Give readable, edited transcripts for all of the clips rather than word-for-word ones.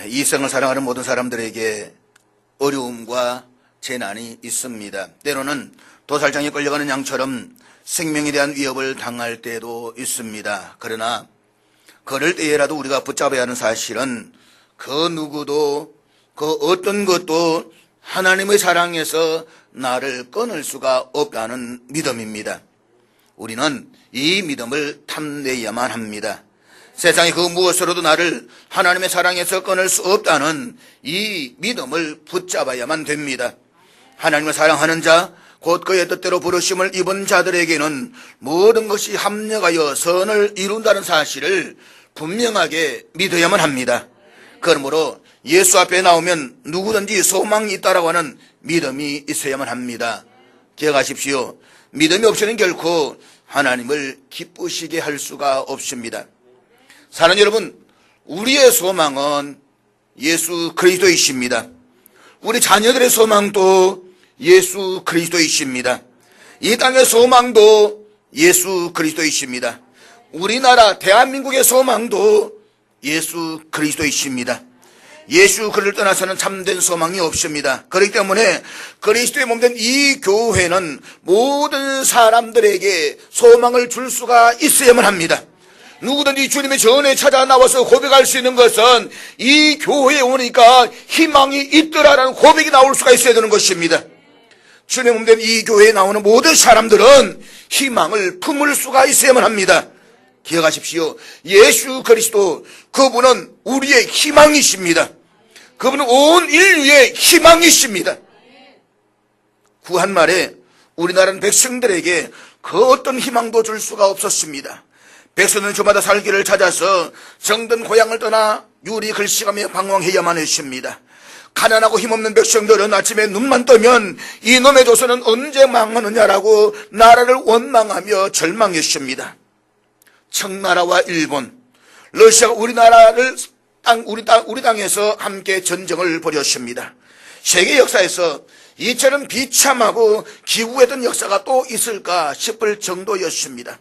이 생을 살아가는 모든 사람들에게 어려움과 재난이 있습니다. 때로는 도살장에 끌려가는 양처럼 생명에 대한 위협을 당할 때도 있습니다. 그러나 그럴 때에라도 우리가 붙잡아야 하는 사실은 그 누구도 그 어떤 것도 하나님의 사랑에서 나를 끊을 수가 없다는 믿음입니다. 우리는 이 믿음을 탐내야만 합니다. 세상의 그 무엇으로도 나를 하나님의 사랑에서 끊을 수 없다는 이 믿음을 붙잡아야만 됩니다. 하나님을 사랑하는 자, 곧 그의 뜻대로 부르심을 입은 자들에게는 모든 것이 합력하여 선을 이룬다는 사실을 분명하게 믿어야만 합니다. 그러므로 예수 앞에 나오면 누구든지 소망이 있다라고 하는 믿음이 있어야만 합니다. 기억하십시오. 믿음이 없이는 결코 하나님을 기쁘시게 할 수가 없습니다. 사랑하는 여러분, 우리의 소망은 예수 그리스도이십니다. 우리 자녀들의 소망도 예수 그리스도이십니다. 이 땅의 소망도 예수 그리스도이십니다. 우리나라 대한민국의 소망도 예수 그리스도이십니다. 예수 그리스도를 떠나서는 참된 소망이 없습니다. 그렇기 때문에 그리스도의 몸된 이 교회는 모든 사람들에게 소망을 줄 수가 있어야만 합니다. 누구든지 주님의 전에 찾아 나와서 고백할 수 있는 것은 이 교회에 오니까 희망이 있더라라는 고백이 나올 수가 있어야 되는 것입니다. 주님의 몸된 이 교회에 나오는 모든 사람들은 희망을 품을 수가 있어야만 합니다. 기억하십시오. 예수 그리스도, 그분은 우리의 희망이십니다. 그분은 온 인류의 희망이십니다. 구한 말에 우리나라는 백성들에게 그 어떤 희망도 줄 수가 없었습니다. 백성은 저마다 살 길을 찾아서 정든 고향을 떠나 유리 글씨가며 방황해야만 했습니다. 가난하고 힘없는 백성들은 아침에 눈만 뜨면 이놈의 조선은 언제 망하느냐라고 나라를 원망하며 절망했습니다. 청나라와 일본, 러시아가 우리나라를 우리 땅에서 함께 전쟁을 벌였습니다. 세계 역사에서 이처럼 비참하고 기구했던 역사가 또 있을까 싶을 정도였습니다.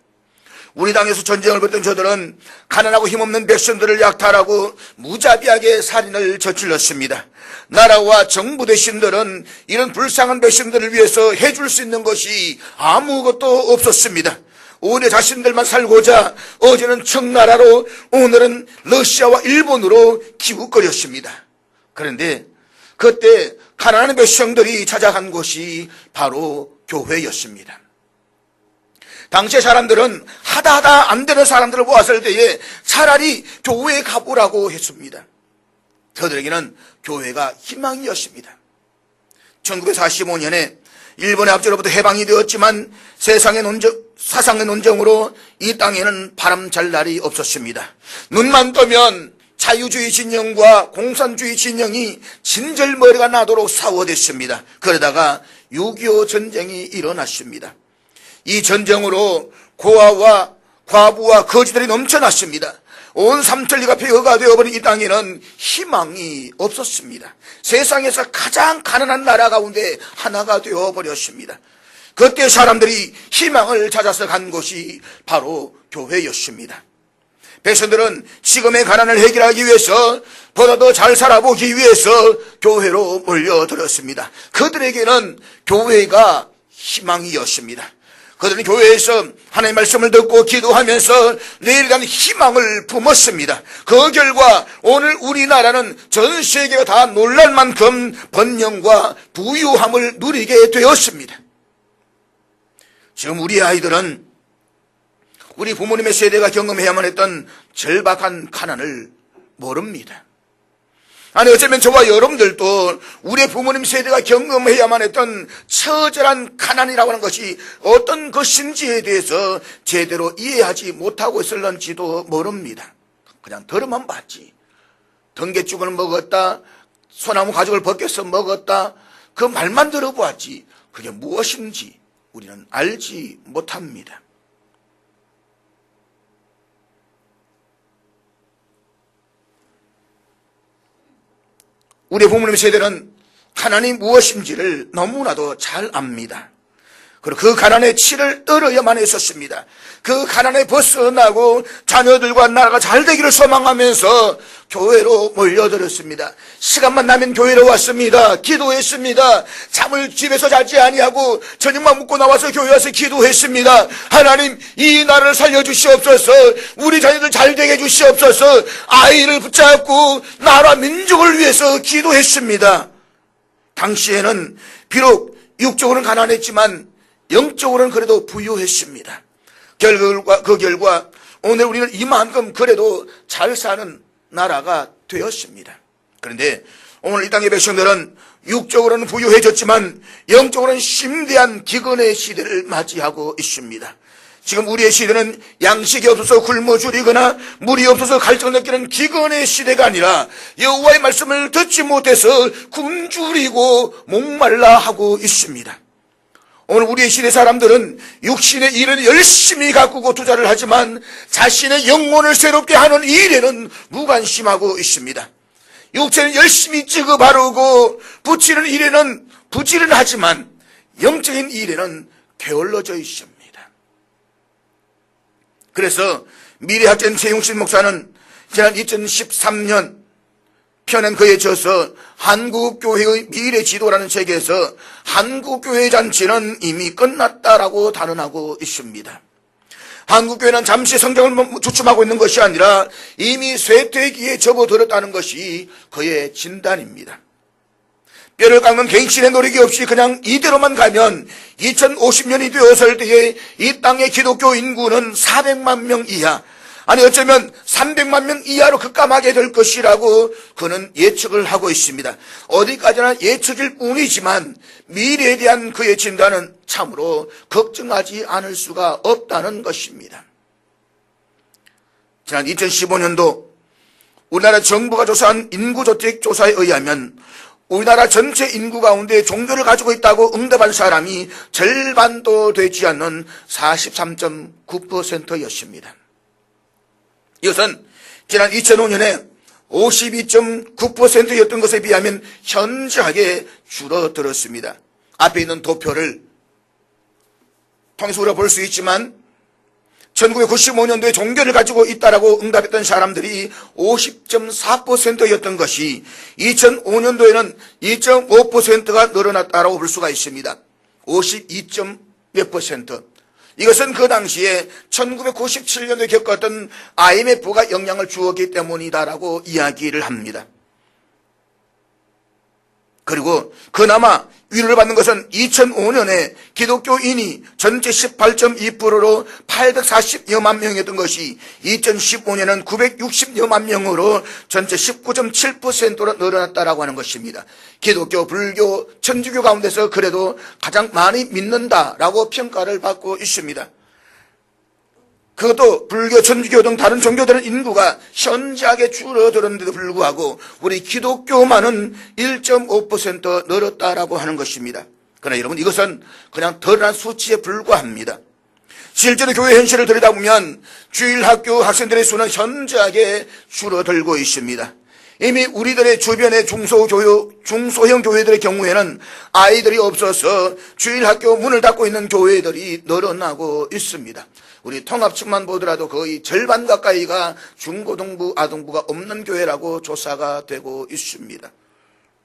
우리 땅에서 전쟁을 벌였던 저들은 가난하고 힘없는 백성들을 약탈하고 무자비하게 살인을 저질렀습니다. 나라와 정부 대신들은 이런 불쌍한 백성들을 위해서 해줄 수 있는 것이 아무것도 없었습니다. 오히려 자신들만 살고자 어제는 청나라로 오늘은 러시아와 일본으로 기웃거렸습니다. 그런데 그때 가난한 백성들이 찾아간 곳이 바로 교회였습니다. 당시의 사람들은 하다 안 되는 사람들을 모았을 때에 차라리 교회에 가보라고 했습니다. 저들에게는 교회가 희망이었습니다. 1945년에 일본의 압제로부터 해방이 되었지만 사상의 논쟁으로 이 땅에는 바람 잘 날이 없었습니다. 눈만 뜨면 자유주의 진영과 공산주의 진영이 진절머리가 나도록 싸워댔습니다. 그러다가 6.25 전쟁이 일어났습니다. 이 전쟁으로 고아와 과부와 거지들이 넘쳐났습니다. 온 삼천리가 폐허가 되어버린 이 땅에는 희망이 없었습니다. 세상에서 가장 가난한 나라 가운데 하나가 되어버렸습니다. 그때 사람들이 희망을 찾아서 간 곳이 바로 교회였습니다. 백성들은 지금의 가난을 해결하기 위해서 보다 더 잘 살아보기 위해서 교회로 몰려들었습니다. 그들에게는 교회가 희망이었습니다. 그들은 교회에서 하나님의 말씀을 듣고 기도하면서 내일에 대한 희망을 품었습니다. 그 결과 오늘 우리나라는 전 세계가 다 놀랄 만큼 번영과 부유함을 누리게 되었습니다. 지금 우리 아이들은 우리 부모님의 세대가 경험해야만 했던 절박한 가난을 모릅니다. 아니 어쩌면 저와 여러분들도 우리의 부모님 세대가 경험해야만 했던 처절한 가난이라고 하는 것이 어떤 것인지에 대해서 제대로 이해하지 못하고 있을런지도 모릅니다. 그냥 들어만 봤지. 등굣죽을 먹었다, 소나무 가죽을 벗겨서 먹었다, 그 말만 들어보았지 그게 무엇인지 우리는 알지 못합니다. 우리 부모님 세대는 가난이 무엇인지를 너무나도 잘 압니다. 그리고 그 가난의 치를 떨어야만 했었습니다. 그 가난에 벗어나고 자녀들과 나라가 잘 되기를 소망하면서 교회로 몰려들었습니다. 시간만 나면 교회로 왔습니다. 기도했습니다. 잠을 집에서 자지 아니하고 저녁만 먹고 나와서 교회 와서 기도했습니다. 하나님, 이 나라를 살려주시옵소서. 우리 자녀들 잘 되게 해주시옵소서. 아이를 붙잡고 나라 민족을 위해서 기도했습니다. 당시에는 비록 육적으로는 가난했지만 영적으로는 그래도 부유했습니다. 그 결과 오늘 우리는 이만큼 그래도 잘 사는 나라가 되었습니다. 그런데 오늘 이 땅의 백성들은 육적으로는 부유해졌지만 영적으로는 심대한 기근의 시대를 맞이하고 있습니다. 지금 우리의 시대는 양식이 없어서 굶어 죽이거나 물이 없어서 갈증을 느끼는 기근의 시대가 아니라 여호와의 말씀을 듣지 못해서 굶주리고 목말라 하고 있습니다. 오늘 우리의 시대 사람들은 육신의 일은 열심히 가꾸고 투자를 하지만 자신의 영혼을 새롭게 하는 일에는 무관심하고 있습니다. 육체는 열심히 찌고 바르고 붙이는 일에는 부지런하지만 영적인 일에는 게을러져 있습니다. 그래서 미래학자인 최용신 목사는 지난 2013년 펴낸 그에 져서 한국교회의 미래지도라는 책에서 한국교회 잔치는 이미 끝났다라고 단언하고 있습니다. 한국교회는 잠시 성장을 주춤하고 있는 것이 아니라 이미 쇠퇴기에 접어들었다는 것이 그의 진단입니다. 뼈를 깎는 갱신의 노력이 없이 그냥 이대로만 가면 2050년이 되었을 때에 이 땅의 기독교 인구는 400만 명 이하, 아니 어쩌면 300만 명 이하로 급감하게 될 것이라고 그는 예측을 하고 있습니다. 어디까지나 예측일 뿐이지만 미래에 대한 그의 진단은 참으로 걱정하지 않을 수가 없다는 것입니다. 지난 2015년도 우리나라 정부가 조사한 인구저택조사에 의하면 우리나라 전체 인구 가운데 종교를 가지고 있다고 응답한 사람이 절반도 되지 않는 43.9%였습니다. 이것은 지난 2005년에 52.9%였던 것에 비하면 현저하게 줄어들었습니다. 앞에 있는 도표를 통해서 우리가 볼 수 있지만 1995년도에 종교를 가지고 있다라고 응답했던 사람들이 50.4%였던 것이 2005년도에는 2.5%가 늘어났다라고 볼 수가 있습니다. 52몇 %. 이것은 그 당시에 1997년도에 겪었던 IMF가 영향을 주었기 때문이다라고 이야기를 합니다. 그리고 그나마 위로를 받는 것은 2005년에 기독교인이 전체 18.2%로 840여만 명이었던 것이 2015년은 960여만 명으로 전체 19.7%로 늘어났다라고 하는 것입니다. 기독교, 불교, 천주교 가운데서 그래도 가장 많이 믿는다라고 평가를 받고 있습니다. 그것도 불교, 천주교 등 다른 종교들은 인구가 현저하게 줄어들었는데도 불구하고 우리 기독교만은 1.5% 늘었다라고 하는 것입니다. 그러나 여러분, 이것은 그냥 드러난 수치에 불과합니다. 실제로 교회 현실을 들여다보면 주일학교 학생들의 수는 현저하게 줄어들고 있습니다. 이미 우리들의 주변의 중소형 교회들의 경우에는 아이들이 없어서 주일학교 문을 닫고 있는 교회들이 늘어나고 있습니다. 우리 통합측만 보더라도 거의 절반 가까이가 중고등부, 아동부가 없는 교회라고 조사가 되고 있습니다.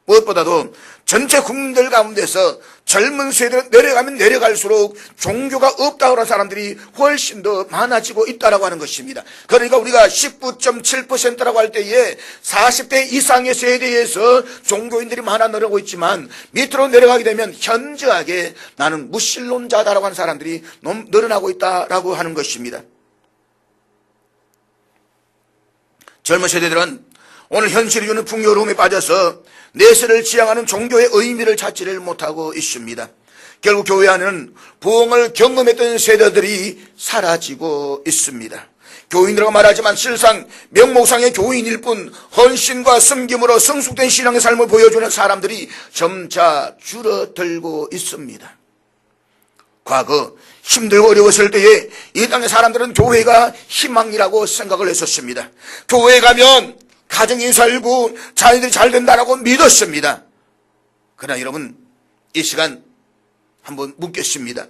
무엇보다도 전체 국민들 가운데서 젊은 세대로 내려가면 내려갈수록 종교가 없다고 하는 사람들이 훨씬 더 많아지고 있다고 하는 것입니다. 그러니까 우리가 19.7%라고 할 때에 40대 이상의 세대에서 종교인들이 많아 늘어나고 있지만 밑으로 내려가게 되면 현저하게 나는 무신론자다라고 하는 사람들이 늘어나고 있다라고 하는 것입니다. 젊은 세대들은 오늘 현실이 주는 풍요로움에 빠져서 내세를 지향하는 종교의 의미를 찾지를 못하고 있습니다. 결국 교회 안에는 부흥을 경험했던 세대들이 사라지고 있습니다. 교인이라고 말하지만 실상 명목상의 교인일 뿐 헌신과 섬김으로 성숙된 신앙의 삶을 보여주는 사람들이 점차 줄어들고 있습니다. 과거 힘들고 어려웠을 때에 이 땅의 사람들은 교회가 희망이라고 생각을 했었습니다. 교회에 가면 가정이 살고 자녀들이 잘 된다라고 믿었습니다. 그러나 여러분, 이 시간 한번 묻겠습니다.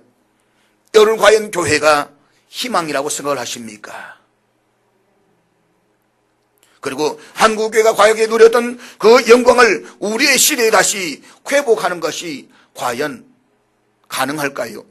여러분 과연 교회가 희망이라고 생각을 하십니까? 그리고 한국교회가 과거에 누렸던 그 영광을 우리의 시대에 다시 회복하는 것이 과연 가능할까요?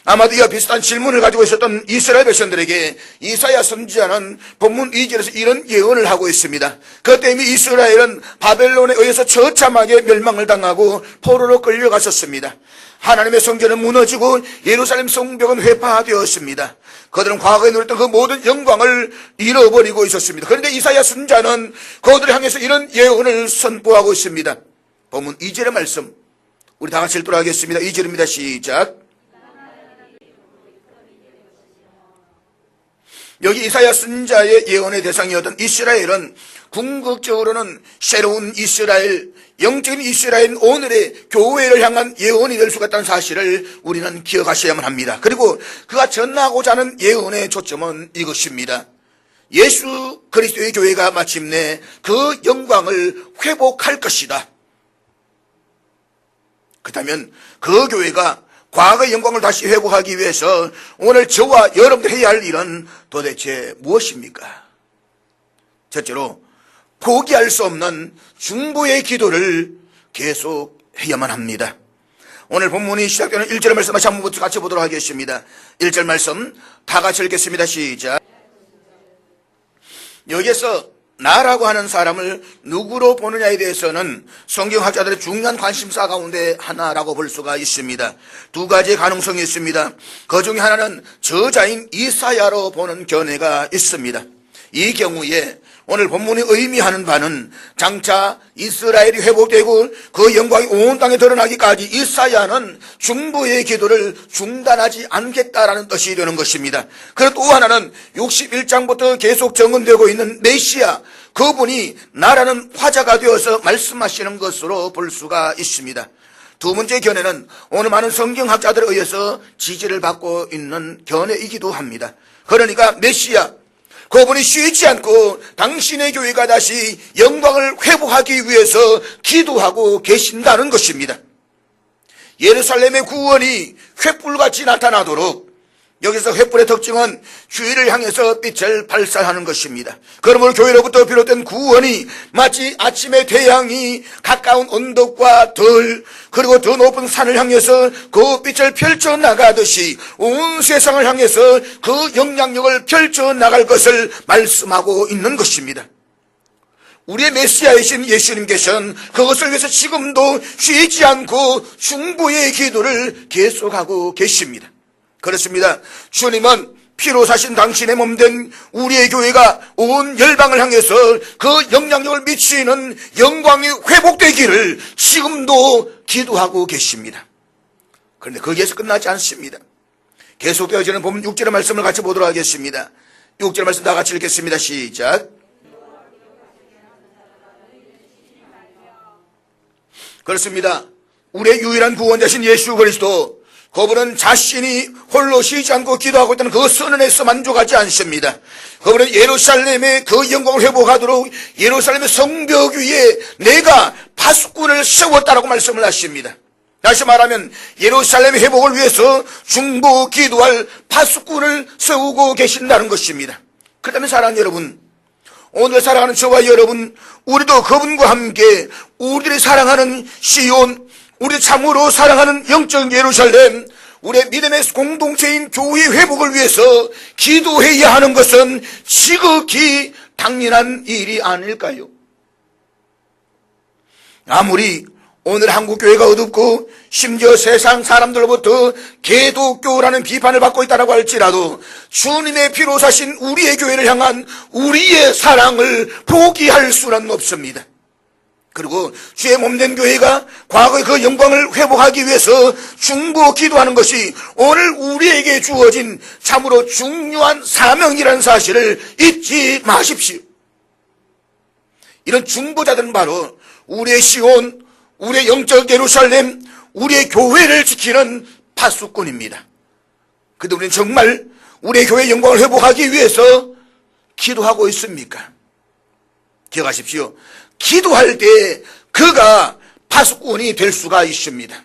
아마도 이와 비슷한 질문을 가지고 있었던 이스라엘 백성들에게 이사야 선지자는 본문 2절에서 이런 예언을 하고 있습니다. 그때 이미 이스라엘은 바벨론에 의해서 처참하게 멸망을 당하고 포로로 끌려갔었습니다. 하나님의 성전은 무너지고 예루살렘 성벽은 회파되었습니다. 그들은 과거에 누렸던 그 모든 영광을 잃어버리고 있었습니다. 그런데 이사야 선지자는 그들을 향해서 이런 예언을 선포하고 있습니다. 본문 2절의 말씀 우리 다 같이 읽도록 하겠습니다. 2절입니다. 시작. 여기 이사야 선지자의 예언의 대상이었던 이스라엘은 궁극적으로는 새로운 이스라엘, 영적인 이스라엘 오늘의 교회를 향한 예언이 될 수가 있다는 사실을 우리는 기억하셔야만 합니다. 그리고 그가 전하고자 하는 예언의 초점은 이것입니다. 예수 그리스도의 교회가 마침내 그 영광을 회복할 것이다. 그렇다면 그 교회가 과거의 영광을 다시 회복하기 위해서 오늘 저와 여러분들 해야 할 일은 도대체 무엇입니까? 첫째로 포기할 수 없는 중보의 기도를 계속 해야만 합니다. 오늘 본문이 시작되는 1절 말씀 다시 한번 같이 보도록 하겠습니다. 1절 말씀 다 같이 읽겠습니다. 시작. 여기에서 나라고 하는 사람을 누구로 보느냐에 대해서는 성경학자들의 중요한 관심사 가운데 하나라고 볼 수가 있습니다. 두 가지의 가능성이 있습니다. 그 중에 하나는 저자인 이사야로 보는 견해가 있습니다. 이 경우에 오늘 본문이 의미하는 바는 장차 이스라엘이 회복되고 그 영광이 온 땅에 드러나기까지 이사야는 중보의 기도를 중단하지 않겠다라는 뜻이 되는 것입니다. 그리고 또 하나는 61장부터 계속 정언되고 있는 메시아, 그분이 나라는 화자가 되어서 말씀하시는 것으로 볼 수가 있습니다. 두 번째 견해는 오늘 많은 성경학자들에 의해서 지지를 받고 있는 견해이기도 합니다. 그러니까 메시아, 그분이 쉬지 않고 당신의 교회가 다시 영광을 회복하기 위해서 기도하고 계신다는 것입니다. 예루살렘의 구원이 횃불같이 나타나도록 여기서 횃불의 특징은 주의를 향해서 빛을 발산하는 것입니다. 그러므로 교회로부터 비롯된 구원이 마치 아침의 태양이 가까운 언덕과 덜 그리고 더 높은 산을 향해서 그 빛을 펼쳐나가듯이 온 세상을 향해서 그 영향력을 펼쳐나갈 것을 말씀하고 있는 것입니다. 우리의 메시아이신 예수님께서는 그것을 위해서 지금도 쉬지 않고 중보의 기도를 계속하고 계십니다. 그렇습니다. 주님은 피로 사신 당신의 몸된 우리의 교회가 온 열방을 향해서 그 영향력을 미치는 영광이 회복되기를 지금도 기도하고 계십니다. 그런데 거기에서 끝나지 않습니다. 계속되어지는 본문 6절의 말씀을 같이 보도록 하겠습니다. 6절의 말씀 다 같이 읽겠습니다. 시작. 그렇습니다. 우리의 유일한 구원자신 예수 그리스도, 그분은 자신이 홀로 쉬지 않고 기도하고 있다는 그 선언에서 만족하지 않습니다. 그분은 예루살렘의 그 영광을 회복하도록 예루살렘의 성벽 위에 내가 파수꾼을 세웠다라고 말씀을 하십니다. 다시 말하면 예루살렘의 회복을 위해서 중보 기도할 파수꾼을 세우고 계신다는 것입니다. 그렇다면 사랑하는 여러분, 오늘 사랑하는 저와 여러분, 우리도 그분과 함께 우리들이 사랑하는 시온, 우리 참으로 사랑하는 영적 예루살렘, 우리의 믿음의 공동체인 교회의 회복을 위해서 기도해야 하는 것은 지극히 당연한 일이 아닐까요? 아무리 오늘 한국교회가 어둡고 심지어 세상 사람들로부터 개독교라는 비판을 받고 있다고 할지라도 주님의 피로 사신 우리의 교회를 향한 우리의 사랑을 포기할 수는 없습니다. 그리고 주의 몸된 교회가 과거의 그 영광을 회복하기 위해서 중보 기도하는 것이 오늘 우리에게 주어진 참으로 중요한 사명이라는 사실을 잊지 마십시오. 이런 중보자들은 바로 우리의 시온, 우리의 영적 예루살렘, 우리의 교회를 지키는 파수꾼입니다. 그런데 우리는 정말 우리의 교회의 영광을 회복하기 위해서 기도하고 있습니까? 기억하십시오. 기도할 때 그가 파수꾼이 될 수가 있습니다.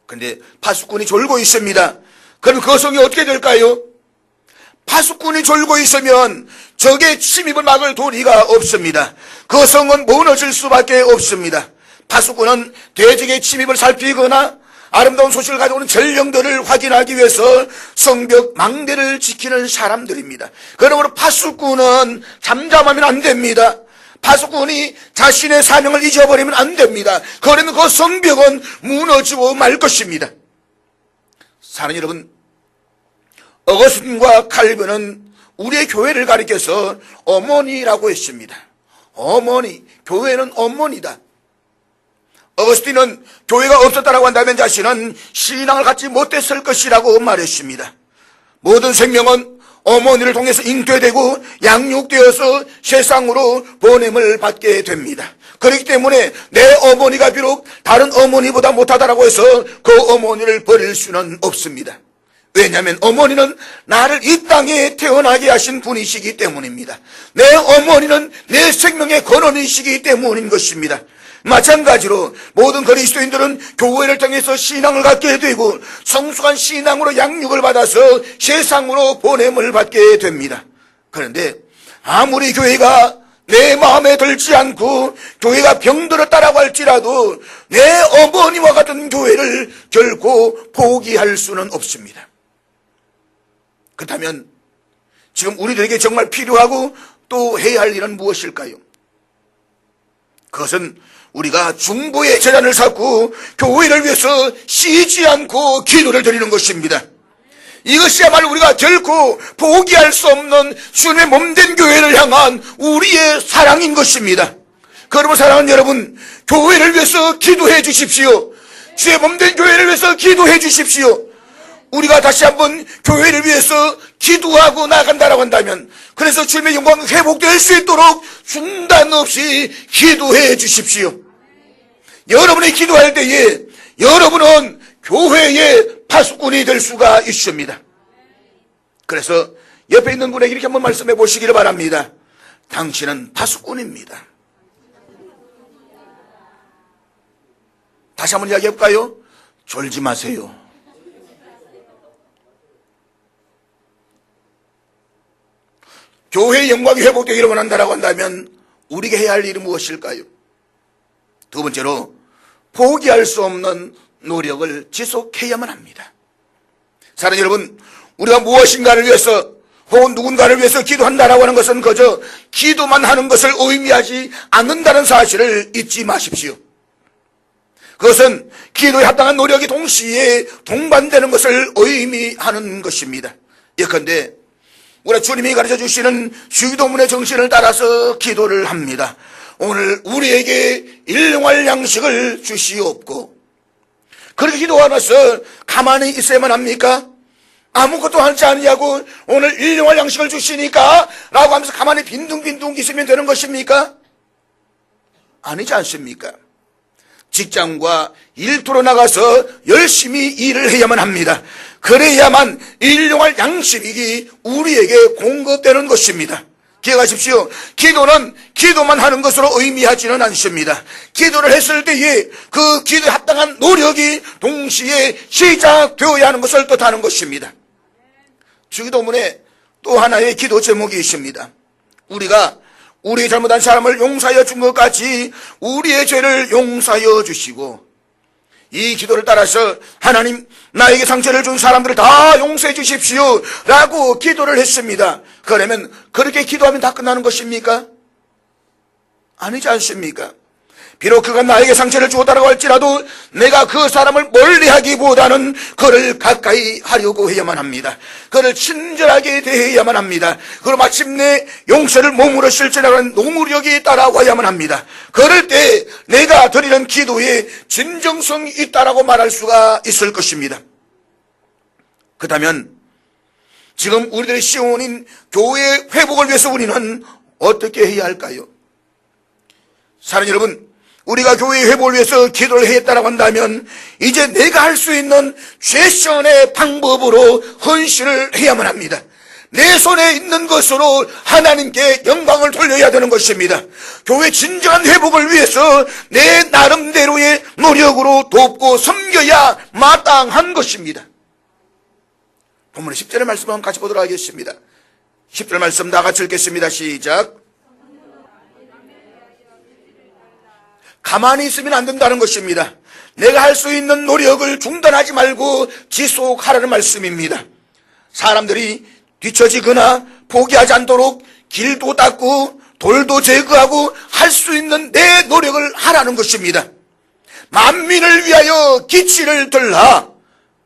그런데 파수꾼이 졸고 있습니다. 그럼 그 성이 어떻게 될까요? 파수꾼이 졸고 있으면 적의 침입을 막을 도리가 없습니다. 그 성은 무너질 수밖에 없습니다. 파수꾼은 대적의 침입을 살피거나 아름다운 소식을 가져오는 전령들을 확인하기 위해서 성벽 망대를 지키는 사람들입니다. 그러므로 파수꾼은 잠잠하면 안 됩니다. 파수꾼이 자신의 사명을 잊어버리면 안 됩니다. 그러면 그 성벽은 무너지고 말 것입니다. 사랑하는 여러분, 어거스틴과 칼빈은 우리의 교회를 가리켜서 어머니라고 했습니다. 어머니, 교회는 어머니다. 어거스틴은 교회가 없었다라고 한다면 자신은 신앙을 갖지 못했을 것이라고 말했습니다. 모든 생명은 어머니를 통해서 잉태되고 양육되어서 세상으로 보냄을 받게 됩니다. 그렇기 때문에 내 어머니가 비록 다른 어머니보다 못하다라고 해서 그 어머니를 버릴 수는 없습니다. 왜냐하면 어머니는 나를 이 땅에 태어나게 하신 분이시기 때문입니다. 내 어머니는 내 생명의 근원이시기 때문인 것입니다. 마찬가지로 모든 그리스도인들은 교회를 통해서 신앙을 갖게 되고 성숙한 신앙으로 양육을 받아서 세상으로 보냄을 받게 됩니다. 그런데 아무리 교회가 내 마음에 들지 않고 교회가 병들었다라고 할지라도 내 어머니와 같은 교회를 결코 포기할 수는 없습니다. 그렇다면 지금 우리들에게 정말 필요하고 또 해야 할 일은 무엇일까요? 그것은 우리가 중보의 제단을 쌓고 교회를 위해서 쉬지 않고 기도를 드리는 것입니다. 이것이야말로 우리가 결코 포기할 수 없는 주님의 몸된 교회를 향한 우리의 사랑인 것입니다. 그러므로 사랑하는 여러분, 교회를 위해서 기도해 주십시오. 주의 몸된 교회를 위해서 기도해 주십시오. 우리가 다시 한번 교회를 위해서 기도하고 나간다라고 한다면, 그래서 주님의 영광이 회복될 수 있도록 중단 없이 기도해 주십시오. 여러분이 기도할 때에 여러분은 교회의 파수꾼이 될 수가 있습니다. 그래서 옆에 있는 분에게 이렇게 한번 말씀해 보시기를 바랍니다. 당신은 파수꾼입니다. 다시 한번 이야기해 볼까요? 졸지 마세요. 교회의 영광이 회복되기를 원한다라고 한다면 우리가 해야 할 일은 무엇일까요? 두 번째로 포기할 수 없는 노력을 지속해야만 합니다. 사랑하는 여러분, 우리가 무엇인가를 위해서 혹은 누군가를 위해서 기도한다라고 하는 것은 그저 기도만 하는 것을 의미하지 않는다는 사실을 잊지 마십시오. 그것은 기도에 합당한 노력이 동시에 동반되는 것을 의미하는 것입니다. 예컨대 우리 주님이 가르쳐 주시는 주기도문의 정신을 따라서 기도를 합니다. 오늘 우리에게 일용할 양식을 주시옵고. 그렇게 기도하면서 가만히 있어야만 합니까? 아무것도 하지 않냐고 오늘 일용할 양식을 주시니까 라고 하면서 가만히 빈둥빈둥 있으면 되는 것입니까? 아니지 않습니까? 직장과 일터로 나가서 열심히 일을 해야만 합니다. 그래야만 일용할 양식이 우리에게 공급되는 것입니다. 기억하십시오. 기도는 기도만 하는 것으로 의미하지는 않습니다. 기도를 했을 때에 그 기도에 합당한 노력이 동시에 시작되어야 하는 것을 뜻하는 것입니다. 주기도문에 또 하나의 기도 제목이 있습니다. 우리가 우리의 잘못한 사람을 용서하여 준 것 같이 우리의 죄를 용서하여 주시고, 이 기도를 따라서 하나님, 나에게 상처를 준 사람들을 다 용서해 주십시오 라고 기도를 했습니다. 그러면 그렇게 기도하면 다 끝나는 것입니까? 아니지 않습니까? 비록 그가 나에게 상처를 주었다고 할지라도 내가 그 사람을 멀리하기보다는 그를 가까이 하려고 해야만 합니다. 그를 친절하게 대해야만 합니다. 그리고 마침내 용서를 몸으로 실천하는 노력이 따라와야만 합니다. 그럴 때 내가 드리는 기도에 진정성이 있다라고 말할 수가 있을 것입니다. 그렇다면 지금 우리들의 시온인 교회의 회복을 위해서 우리는 어떻게 해야 할까요? 사랑하는 여러분, 우리가 교회의 회복을 위해서 기도를 했다라고 한다면 이제 내가 할 수 있는 최선의 방법으로 헌신을 해야만 합니다. 내 손에 있는 것으로 하나님께 영광을 돌려야 되는 것입니다. 교회 진정한 회복을 위해서 내 나름대로의 노력으로 돕고 섬겨야 마땅한 것입니다. 본문의 10절의 말씀 한번 같이 보도록 하겠습니다. 10절 말씀 다 같이 읽겠습니다. 시작. 가만히 있으면 안 된다는 것입니다. 내가 할 수 있는 노력을 중단하지 말고 지속하라는 말씀입니다. 사람들이 뒤처지거나 포기하지 않도록 길도 닦고 돌도 제거하고 할 수 있는 내 노력을 하라는 것입니다. 만민을 위하여 기치를 들라.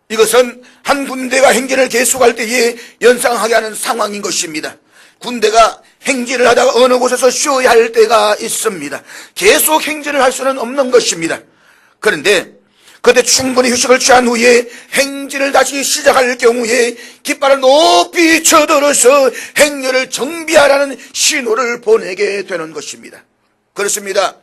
이것은 한 군대가 행진을 계속할 때에 연상하게 하는 상황인 것입니다. 군대가 행진을 하다가 어느 곳에서 쉬어야 할 때가 있습니다. 계속 행진을 할 수는 없는 것입니다. 그런데 그때 충분히 휴식을 취한 후에 행진을 다시 시작할 경우에 깃발을 높이 쳐들어서 행렬을 정비하라는 신호를 보내게 되는 것입니다. 그렇습니다.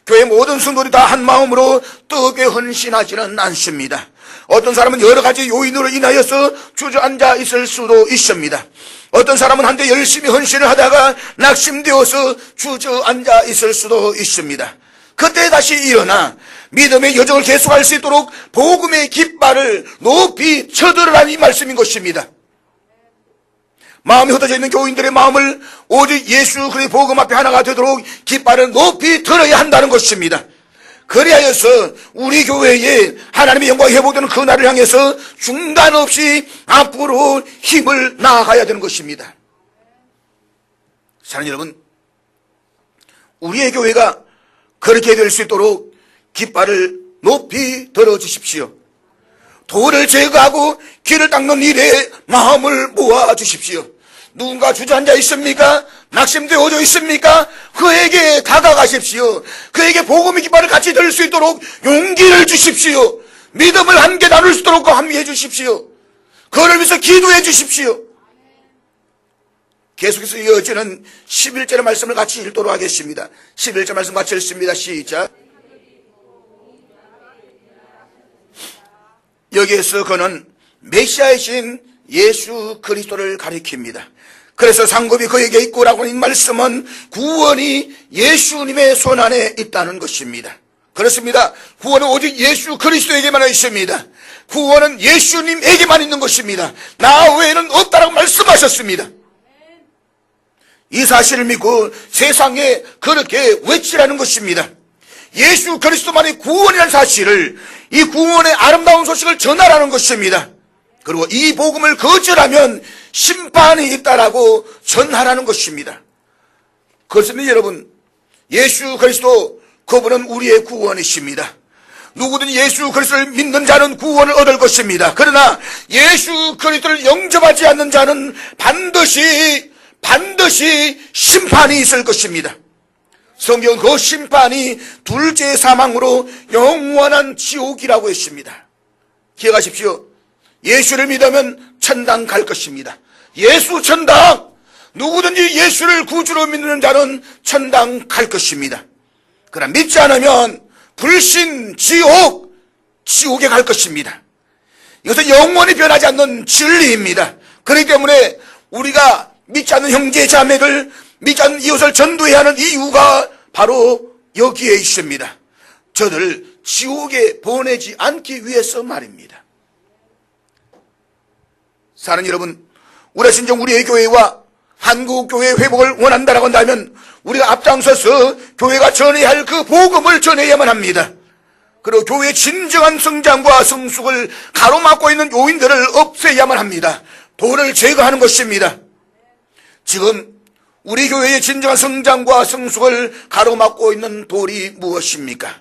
교회 모든 성도들이 다 한 마음으로 떡에 헌신하지는 않습니다. 어떤 사람은 여러 가지 요인으로 인하여서 주저앉아 있을 수도 있습니다. 어떤 사람은 한때 열심히 헌신을 하다가 낙심되어서 주저앉아 있을 수도 있습니다. 그때 다시 일어나 믿음의 여정을 계속할 수 있도록 복음의 깃발을 높이 쳐들으라는 이 말씀인 것입니다. 마음이 흩어져 있는 교인들의 마음을 오직 예수 그리스도의 복음 앞에 하나가 되도록 깃발을 높이 들어야 한다는 것입니다. 그리하여서 우리 교회에 하나님의 영광이 회복되는 그 날을 향해서 중단 없이 앞으로 힘을 나아가야 되는 것입니다. 사랑하는 여러분, 우리의 교회가 그렇게 될 수 있도록 깃발을 높이 들어주십시오. 돌을 제거하고 길을 닦는 일에 마음을 모아주십시오. 누군가 주저앉아 있습니까? 낙심되어져 있습니까? 그에게 다가가십시오. 그에게 복음의 깃발을 같이 들 수 있도록 용기를 주십시오. 믿음을 함께 나눌 수 있도록 함께해 주십시오. 그를 위해서 기도해 주십시오. 계속해서 이어지는 11절의 말씀을 같이 읽도록 하겠습니다. 11절 말씀 같이 읽습니다. 시작. 여기에서 그는 메시아이신 예수 그리스도를 가리킵니다. 그래서 상급이 그에게 있고라고 하는 말씀은 구원이 예수님의 손안에 있다는 것입니다. 그렇습니다. 구원은 오직 예수 그리스도에게만 있습니다. 구원은 예수님에게만 있는 것입니다. 나 외에는 없다라고 말씀하셨습니다. 이 사실을 믿고 세상에 그렇게 외치라는 것입니다. 예수 그리스도만이 구원이라는 사실을, 이 구원의 아름다운 소식을 전하라는 것입니다. 그리고 이 복음을 거절하면 심판이 있다라고 전하라는 것입니다. 그렇습니다. 여러분, 예수 그리스도 그분은 우리의 구원이십니다. 누구든 예수 그리스도를 믿는 자는 구원을 얻을 것입니다. 그러나 예수 그리스도를 영접하지 않는 자는 반드시 심판이 있을 것입니다. 성경은 그 심판이 둘째 사망으로 영원한 지옥이라고 했습니다. 기억하십시오. 예수를 믿으면 천당 갈 것입니다. 예수 천당, 누구든지 예수를 구주로 믿는 자는 천당 갈 것입니다. 그러나 믿지 않으면 불신, 지옥에 갈 것입니다. 이것은 영원히 변하지 않는 진리입니다. 그렇기 때문에 우리가 믿지 않는 형제 자매들, 믿지 않는 이웃을 전도해야 하는 이유가 바로 여기에 있습니다. 저들을 지옥에 보내지 않기 위해서 말입니다. 사랑하는 여러분, 우리가 진정 우리의 교회와 한국교회의 회복을 원한다라고 한다면 우리가 앞장서서 교회가 전해야 할 그 복음을 전해야만 합니다. 그리고 교회의 진정한 성장과 성숙을 가로막고 있는 요인들을 없애야만 합니다. 돌을 제거하는 것입니다. 지금 우리 교회의 진정한 성장과 성숙을 가로막고 있는 돌이 무엇입니까?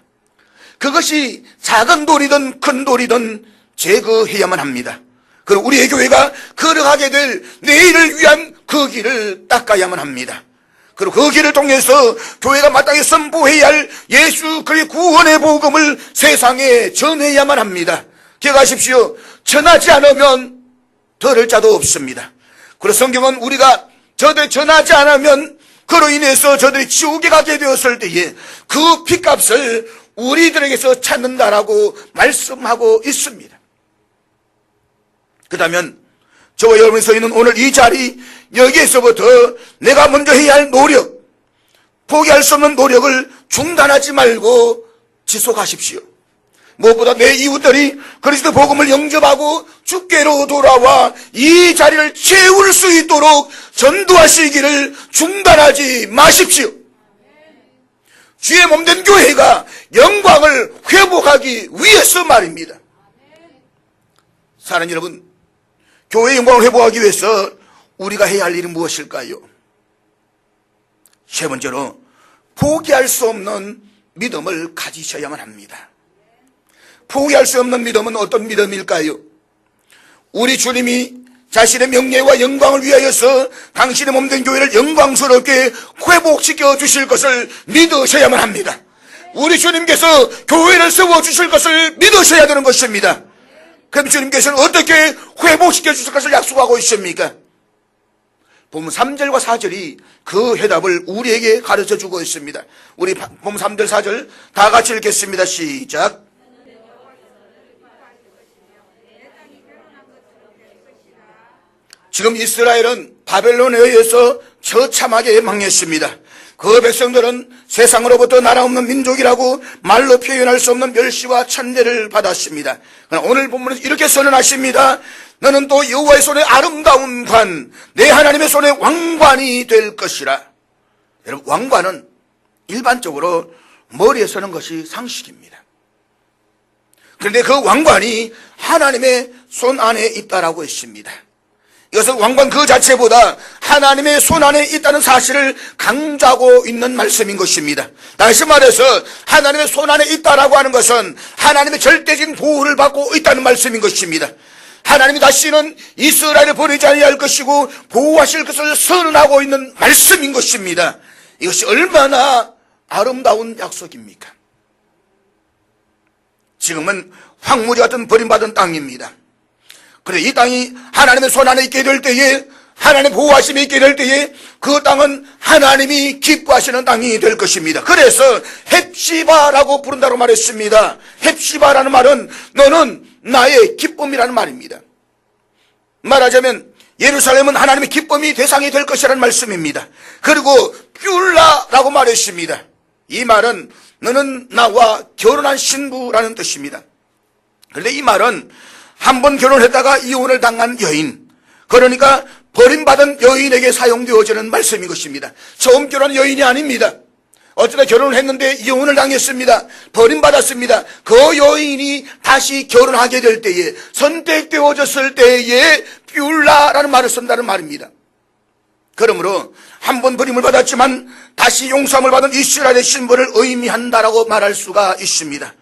그것이 작은 돌이든 큰 돌이든 제거해야만 합니다. 그리고 우리의 교회가 걸어가게 될 내일을 위한 그 길을 닦아야만 합니다. 그리고 그 길을 통해서 교회가 마땅히 선포해야 할 예수 그리스도의 구원의 복음을 세상에 전해야만 합니다. 기억하십시오. 전하지 않으면 들을 자도 없습니다. 그래서 성경은 우리가 저들 전하지 않으면 그로 인해서 저들이 지옥에 가게 되었을 때에 그 핏값을 우리들에게서 찾는다라고 말씀하고 있습니다. 그렇다면 저와 여러분이 서 있는 오늘 이 자리, 여기에서부터 내가 먼저 해야 할 노력, 포기할 수 없는 노력을 중단하지 말고 지속하십시오. 무엇보다 내 이웃들이 그리스도 복음을 영접하고 주께로 돌아와 이 자리를 채울 수 있도록 전도하시기를 중단하지 마십시오. 주의 몸된 교회가 영광을 회복하기 위해서 말입니다. 사랑하는 여러분, 교회의 영광을 회복하기 위해서 우리가 해야 할 일이 무엇일까요? 세 번째로 포기할 수 없는 믿음을 가지셔야만 합니다. 포기할 수 없는 믿음은 어떤 믿음일까요? 우리 주님이 자신의 명예와 영광을 위하여서 당신의 몸된 교회를 영광스럽게 회복시켜 주실 것을 믿으셔야만 합니다. 우리 주님께서 교회를 세워주실 것을 믿으셔야 되는 것입니다. 그럼 주님께서는 어떻게 회복시켜 주실 것을 약속하고 있습니까? 본문 3절과 4절이 그 해답을 우리에게 가르쳐 주고 있습니다. 우리 본문 3절 4절 다 같이 읽겠습니다. 시작. 지금 이스라엘은 바벨론에 의해서 처참하게 망했습니다. 그 백성들은 세상으로부터 나라 없는 민족이라고 말로 표현할 수 없는 멸시와 천대를 받았습니다. 그러나 오늘 본문에서 이렇게 선언하십니다. 너는 또 여호와의 손에 아름다운 관, 내 하나님의 손에 왕관이 될 것이라. 여러분, 왕관은 일반적으로 머리에 서는 것이 상식입니다. 그런데 그 왕관이 하나님의 손 안에 있다라고 했습니다. 이것은 왕관 그 자체보다 하나님의 손 안에 있다는 사실을 강조하고 있는 말씀인 것입니다. 다시 말해서 하나님의 손 안에 있다라고 하는 것은 하나님의 절대적인 보호를 받고 있다는 말씀인 것입니다. 하나님이 다시는 이스라엘을 버리지 아니할 것이고 보호하실 것을 선언하고 있는 말씀인 것입니다. 이것이 얼마나 아름다운 약속입니까? 지금은 황무지 같은 버림받은 땅입니다. 그래, 이 땅이 하나님의 손 안에 있게 될 때에, 하나님의 보호하심이 있게 될 때에 그 땅은 하나님이 기뻐하시는 땅이 될 것입니다. 그래서 헵시바라고 부른다고 말했습니다. 헵시바라는 말은 너는 나의 기쁨이라는 말입니다. 말하자면 예루살렘은 하나님의 기쁨이 대상이 될 것이라는 말씀입니다. 그리고 뷸라라고 말했습니다. 이 말은 너는 나와 결혼한 신부라는 뜻입니다. 그런데 이 말은 한 번 결혼했다가 이혼을 당한 여인, 그러니까 버림받은 여인에게 사용되어지는 말씀인 것입니다. 처음 결혼한 여인이 아닙니다. 어쩌다 결혼을 했는데 이혼을 당했습니다. 버림받았습니다. 그 여인이 다시 결혼하게 될 때에, 선택되어졌을 때에 뷸라라는 말을 쓴다는 말입니다. 그러므로 한 번 버림을 받았지만 다시 용서함을 받은 이스라엘의 신분을 의미한다라고 말할 수가 있습니다.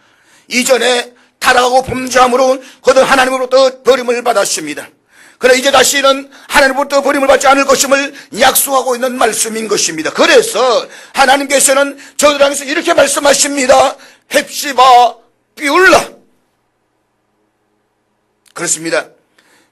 이전에 타락하고 범죄함으로 그도 하나님으로부터 버림을 받았습니다. 그러나 이제 다시는 하나님으로부터 버림을 받지 않을 것임을 약속하고 있는 말씀인 것입니다. 그래서 하나님께서는 저들 향해서 이렇게 말씀하십니다. 헵시바 뷸라. 그렇습니다.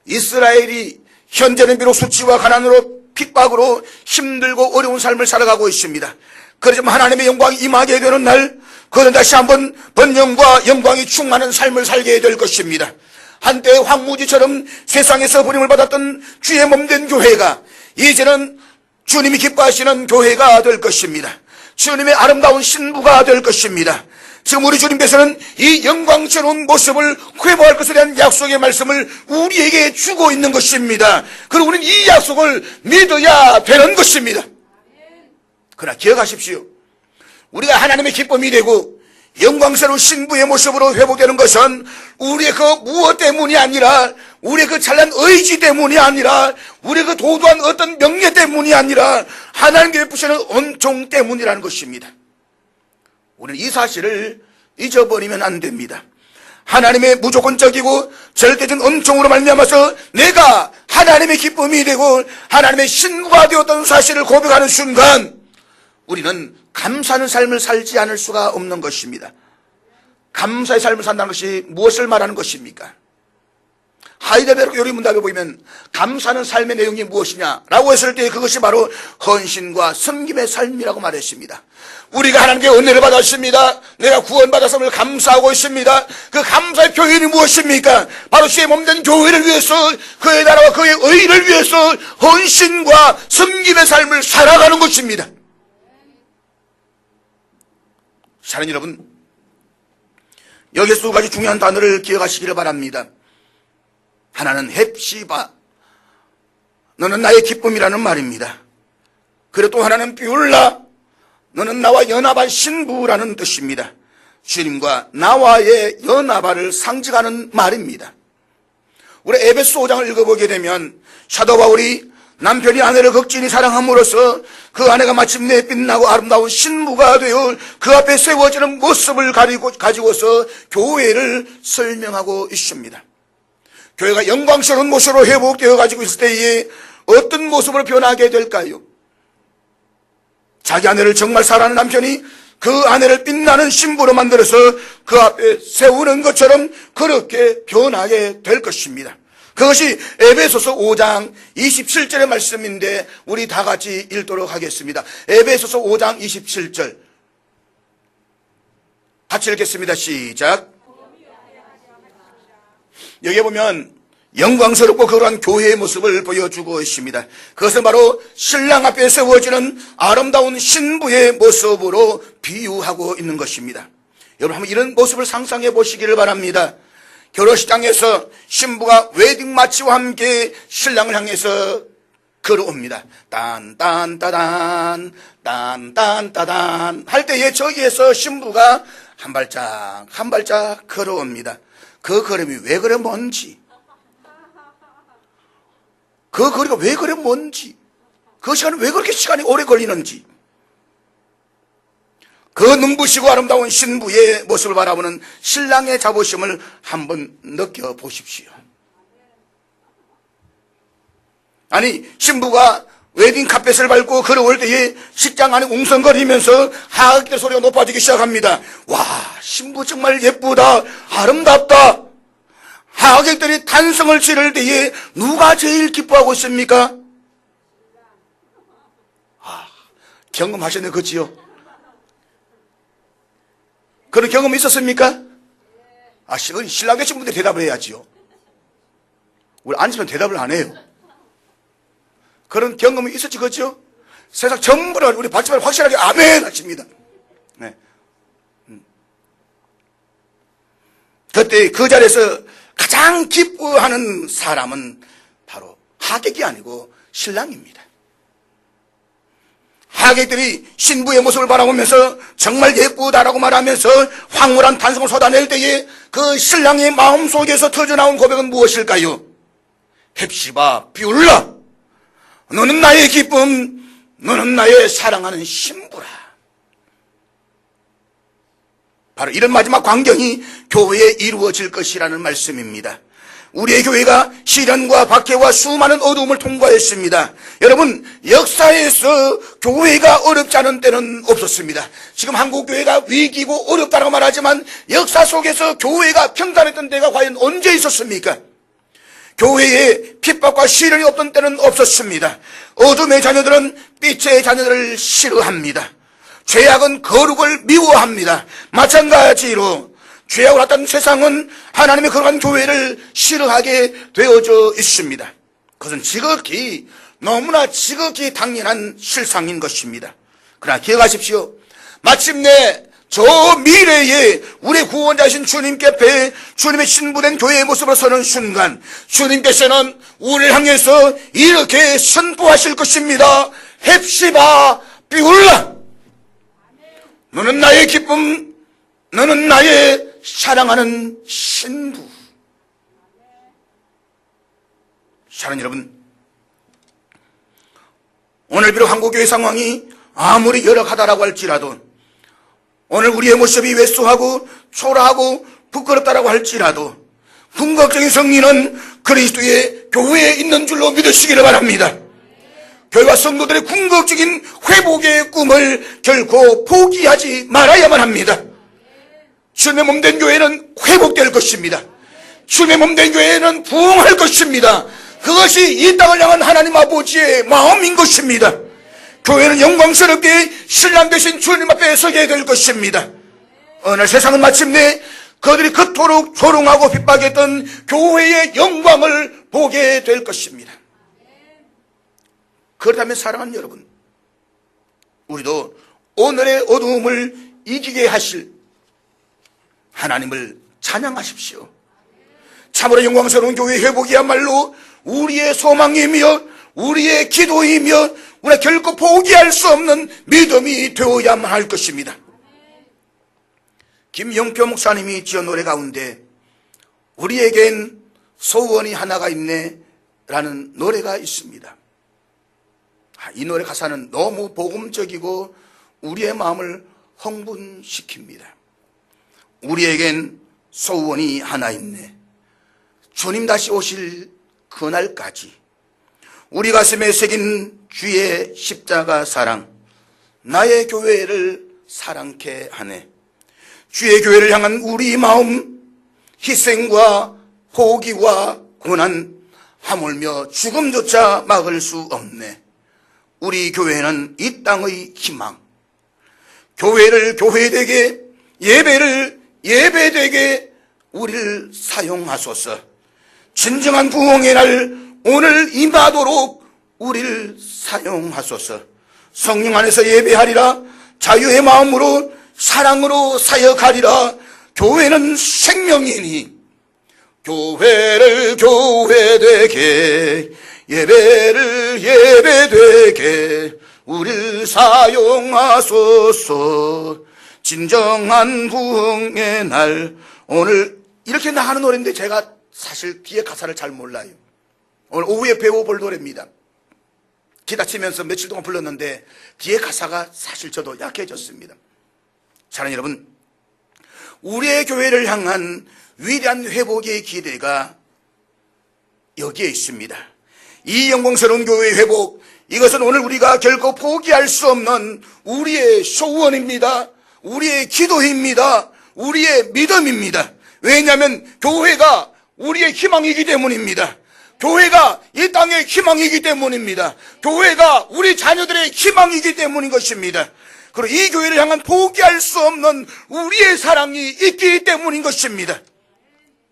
이스라엘이 현재는 비록 수치와 가난으로 핍박으로 힘들고 어려운 삶을 살아가고 있습니다. 그렇지만 하나님의 영광이 임하게 되는 날, 그는 다시 한번 번영과 영광이 충만한 삶을 살게 될 것입니다. 한때 황무지처럼 세상에서 버림을 받았던 주의 몸된 교회가 이제는 주님이 기뻐하시는 교회가 될 것입니다. 주님의 아름다운 신부가 될 것입니다. 지금 우리 주님께서는 이 영광스러운 모습을 회복할 것에 대한 약속의 말씀을 우리에게 주고 있는 것입니다. 그리고 우리는 이 약속을 믿어야 되는 것입니다. 그러나 기억하십시오. 우리가 하나님의 기쁨이 되고 영광스러운 신부의 모습으로 회복되는 것은 우리의 그 무엇 때문이 아니라, 우리의 그 찬란 의지 때문이 아니라, 우리의 그 도도한 어떤 명예 때문이 아니라 하나님께 베푸시는 은총 때문이라는 것입니다. 우리는 이 사실을 잊어버리면 안 됩니다. 하나님의 무조건적이고 절대적인 은총으로 말미암아서 내가 하나님의 기쁨이 되고 하나님의 신부가 되었던 사실을 고백하는 순간 우리는 감사하는 삶을 살지 않을 수가 없는 것입니다. 감사의 삶을 산다는 것이 무엇을 말하는 것입니까? 하이데베르크 요리문답에 보면 감사하는 삶의 내용이 무엇이냐라고 했을 때 그것이 바로 헌신과 섬김의 삶이라고 말했습니다. 우리가 하나님께 은혜를 받았습니다. 내가 구원받았음을 감사하고 있습니다. 그 감사의 표현이 무엇입니까? 바로 주의 몸된 교회를 위해서, 그의 나라와 그의 의를 위해서 헌신과 섬김의 삶을 살아가는 것입니다. 사랑하는 여러분, 여기서 두 가지 중요한 단어를 기억하시기를 바랍니다. 하나는 헵시바, 너는 나의 기쁨이라는 말입니다. 그리고 또 하나는 비울라, 너는 나와 연합한 신부라는 뜻입니다. 주님과 나와의 연합을 상징하는 말입니다. 우리 에베소 5장을 읽어보게 되면 사도 바울이 남편이 아내를 극진히 사랑함으로써 그 아내가 마침내 빛나고 아름다운 신부가 되어 그 앞에 세워지는 모습을 가지고서 교회를 설명하고 있습니다. 교회가 영광스러운 모습으로 회복되어 가지고 있을 때에 어떤 모습으로 변하게 될까요? 자기 아내를 정말 사랑하는 남편이 그 아내를 빛나는 신부로 만들어서 그 앞에 세우는 것처럼 그렇게 변하게 될 것입니다. 그것이 에베소서 5장 27절의 말씀인데 우리 다 같이 읽도록 하겠습니다. 에베소서 5장 27절 같이 읽겠습니다. 시작. 여기에 보면 영광스럽고 거룩한 교회의 모습을 보여주고 있습니다. 그것은 바로 신랑 앞에 세워지는 아름다운 신부의 모습으로 비유하고 있는 것입니다. 여러분 한번 이런 모습을 상상해 보시기를 바랍니다. 결혼식장에서 신부가 웨딩 마치와 함께 신랑을 향해서 걸어옵니다. 딴딴따단 딴딴따단 할 때에 저기에서 신부가 한 발짝 걸어옵니다. 그 걸음이 왜 그래 뭔지, 그 거리가 왜 그래 뭔지, 그 시간은 왜 그렇게 시간이 오래 걸리는지, 그 눈부시고 아름다운 신부의 모습을 바라보는 신랑의 자부심을 한번 느껴보십시오. 아니 신부가 웨딩 카펫을 밟고 걸어올 때에 식장 안에 웅성거리면서 하악기들 소리가 높아지기 시작합니다. 와, 신부 정말 예쁘다, 아름답다. 하객들이 탄성을 지를 때에 누가 제일 기뻐하고 있습니까? 경험하셨네, 그치요? 그런 경험이 있었습니까? 신랑 되신 분들 대답을 해야지요. 우리 앉으면 대답을 안 해요. 그런 경험이 있었지, 그렇죠? 세상 전부를 우리 받지만 확실하게 아멘 하십니다. 네. 그때 그 자리에서 가장 기뻐하는 사람은 바로 하객이 아니고 신랑입니다. 하객들이 신부의 모습을 바라보면서 정말 예쁘다라고 말하면서 황홀한 탄성을 쏟아낼 때에 그 신랑의 마음속에서 터져나온 고백은 무엇일까요? 헵시바 비울라, 너는 나의 기쁨, 너는 나의 사랑하는 신부라. 바로 이런 마지막 광경이 교회에 이루어질 것이라는 말씀입니다. 우리의 교회가 시련과 박해와 수많은 어두움을 통과했습니다. 여러분, 역사에서 교회가 어렵지 않은 때는 없었습니다. 지금 한국 교회가 위기고 어렵다고 말하지만 역사 속에서 교회가 평탄했던 때가 과연 언제 있었습니까? 교회에 핍박과 시련이 없던 때는 없었습니다. 어둠의 자녀들은 빛의 자녀들을 싫어합니다. 죄악은 거룩을 미워합니다. 마찬가지로 죄악을 탔던 세상은 하나님의 거룩한 교회를 싫어하게 되어져 있습니다. 그것은 지극히 너무나 지극히 당연한 실상인 것입니다. 그러나 기억하십시오. 마침내 저 미래에 우리 구원자신 주님께 앞에 주님의 신부된 교회의 모습으로 서는 순간 주님께서는 우리를 향해서 이렇게 선포하실 것입니다. 헵시바 비울라, 너는 나의 기쁨, 너는 나의 사랑하는 신부. 사랑하는 여러분, 오늘 비록 한국교회 상황이 아무리 열악하다라고 할지라도, 오늘 우리의 모습이 왜소하고 초라하고 부끄럽다라고 할지라도 궁극적인 승리는 그리스도의 교회에 있는 줄로 믿으시기를 바랍니다. 교회와 성도들의 궁극적인 회복의 꿈을 결코 포기하지 말아야만 합니다. 주님의 몸된 교회는 회복될 것입니다. 주님의 몸된 교회는 부흥할 것입니다. 그것이 이 땅을 향한 하나님 아버지의 마음인 것입니다. 교회는 영광스럽게 신랑 되신 주님 앞에 서게 될 것입니다. 어느 날 세상은 마침내 그들이 그토록 조롱하고 핍박했던 교회의 영광을 보게 될 것입니다. 그렇다면 사랑하는 여러분, 우리도 오늘의 어두움을 이기게 하실 하나님을 찬양하십시오. 참으로 영광스러운 교회 회복이야말로 우리의 소망이며 우리의 기도이며 우리가 결코 포기할 수 없는 믿음이 되어야만 할 것입니다. 김영표 목사님이 지은 노래 가운데 우리에겐 소원이 하나가 있네 라는 노래가 있습니다. 이 노래 가사는 너무 복음적이고 우리의 마음을 흥분시킵니다. 우리에겐 소원이 하나 있네. 주님 다시 오실 그날까지 우리 가슴에 새긴 주의 십자가 사랑, 나의 교회를 사랑케 하네. 주의 교회를 향한 우리 마음, 희생과 포기와 고난, 하물며 죽음조차 막을 수 없네. 우리 교회는 이 땅의 희망. 교회를 교회되게, 예배를 예배되게 우리를 사용하소서. 진정한 부흥의 날 오늘 임하도록 우리를 사용하소서. 성령 안에서 예배하리라. 자유의 마음으로 사랑으로 사역하리라. 교회는 생명이니 교회를 교회되게, 예배를 예배되게 우리를 사용하소서. 진정한 부흥의 날 오늘, 이렇게 나가는 노래인데 제가 사실 뒤에 가사를 잘 몰라요. 오늘 오후에 배워볼 노래입니다. 기타 치면서 며칠 동안 불렀는데 뒤에 가사가 사실 저도 약해졌습니다. 사랑하는 여러분, 우리의 교회를 향한 위대한 회복의 기대가 여기에 있습니다. 이 영광스러운 교회의 회복, 이것은 오늘 우리가 결코 포기할 수 없는 우리의 소원입니다. 우리의 기도입니다. 우리의 믿음입니다. 왜냐하면 교회가 우리의 희망이기 때문입니다. 교회가 이 땅의 희망이기 때문입니다. 교회가 우리 자녀들의 희망이기 때문인 것입니다. 그리고 이 교회를 향한 포기할 수 없는 우리의 사랑이 있기 때문인 것입니다.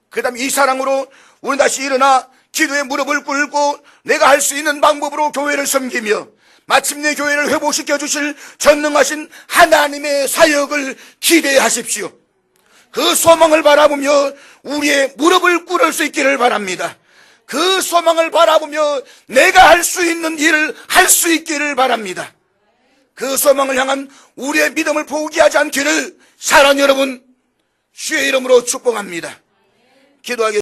그 다음에 이 사랑으로 우리는 다시 일어나 기도에 무릎을 꿇고 내가 할 수 있는 방법으로 교회를 섬기며 마침내 교회를 회복시켜 주실 전능하신 하나님의 사역을 기대하십시오. 그 소망을 바라보며 우리의 무릎을 꿇을 수 있기를 바랍니다. 그 소망을 바라보며 내가 할 수 있는 일을 할 수 있기를 바랍니다. 그 소망을 향한 우리의 믿음을 포기하지 않기를 사랑하는 여러분, 주의 이름으로 축복합니다. 기도하겠습니다.